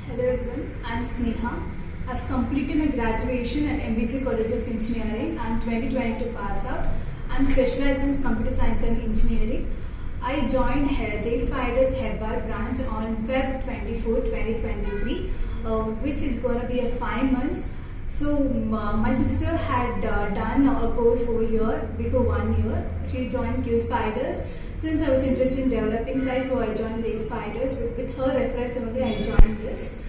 Hello everyone, I'm Sneha. I've completed my graduation at MVG College of Engineering. I'm 2022 pass out. I'm specialized in computer science and engineering. I joined J Spiders Hebbal branch on Feb 24, 2023, which is going to be a 5 months. So my sister had done a course over here before 1 year. She joined Q Spiders. Since I was interested in developing sites, so I joined J Spiders. With her reference only, I joined this.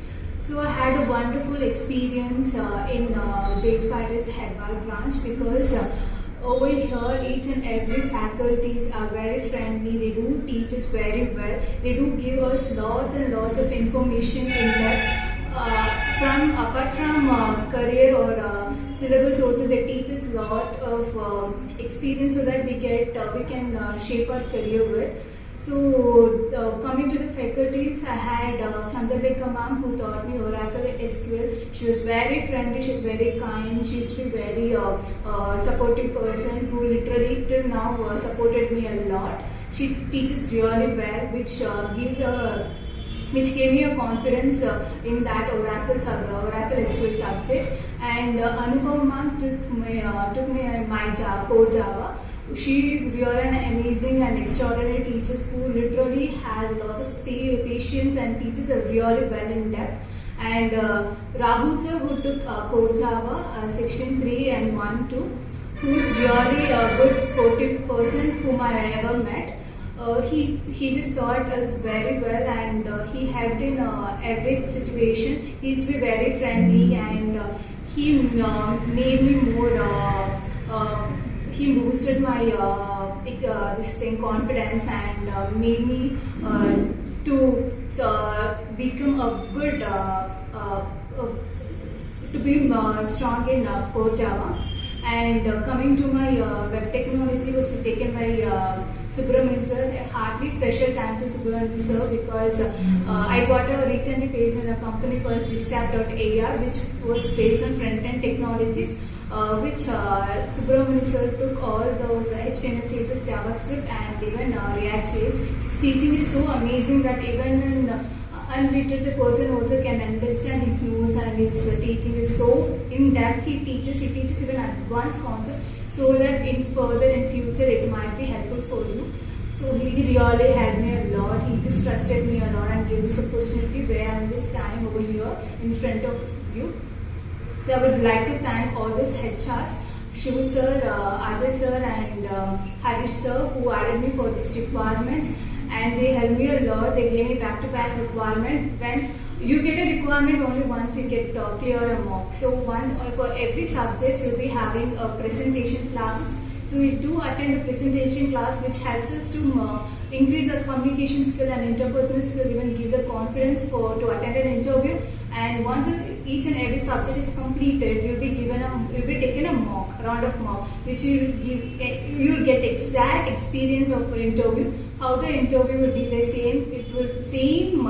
So I had a wonderful experience in J Spiders Hebbal branch because over here each and every faculties are very friendly. They do teach us very well. They do give us lots and lots of information in that. Apart from career or syllabus also, they teach us a lot of experience so that we can shape our career with. So coming to the faculties, I had Chandralekha ma'am who taught me Oracle SQL. She was very friendly, she was very kind, she used to be very supportive person who literally till now supported me a lot. She teaches really well, which gave me a confidence in that Oracle SQL subject. And Anubhav ma'am took my core Java. She is really an amazing and extraordinary teacher who literally has lots of patience and teaches us really well in depth. And Rahul sir who took core Java section 3 and 1, 2, who is really a good sportive person whom I ever met. He just taught us very well, and he helped in every situation. He used to be very friendly, and he made me more. He boosted my confidence and made me to become a good to be strong in core Java. And coming to my web technology was taken by Subramanian sir. Hardly special thank to Subramanian sir because I got a recently based in a company called Digitap.ar, which was based on front-end technologies, which Subramanian sir took all those HTML, CSS, JavaScript and even React.js. His teaching is so amazing that even an unliterate person also can understand his notes, and his teaching is so in depth. He teaches even advanced concept so that in future it might be helpful for you. So he really helped me a lot. He just trusted me a lot and gave this opportunity where I'm just standing over here in front of you. So I would like to thank all those HRs, Shivu sir, Ajay sir and Harish sir who added me for these requirements, and they helped me a lot. They gave me back-to-back requirement. When you get a requirement only once you get clear a mock. So once for every subject you'll be having a presentation classes. So we do attend a presentation class which helps us to increase our communication skill and interpersonal skill, even give the confidence to attend an interview. And once each and every subject is completed, you'll be taken a round of mock, which you'll get exact experience of interview. How the interview will be the same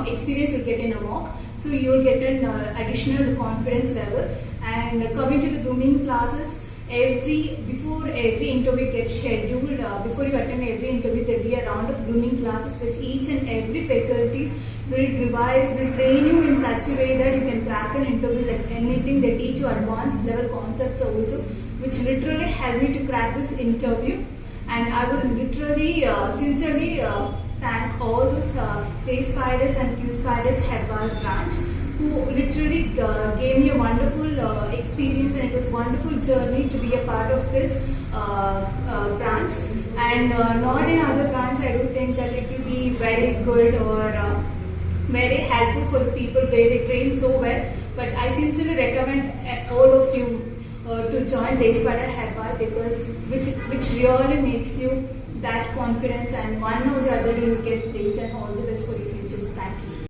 experience you'll get in a mock. So you'll get an additional confidence level. And coming to the grooming classes, before every interview gets scheduled, before you attend every interview, there will be a round of grooming classes which each and every faculties will train you in such a way that you can crack an interview like anything. They teach you advanced level concepts also, which literally helped me to crack this interview. And I would literally sincerely thank all those J Spiders and Q Spiders Hebbal branch who literally gave me a wonderful experience, and it was a wonderful journey to be a part of this branch. And not in other branch, I do think that it will be very good or very helpful for the people where they train so well. But I sincerely recommend all of you to join J Spider Hebbal because which really makes you that confidence, and one or the other day you get placed, and all the best for your futures. Thank you.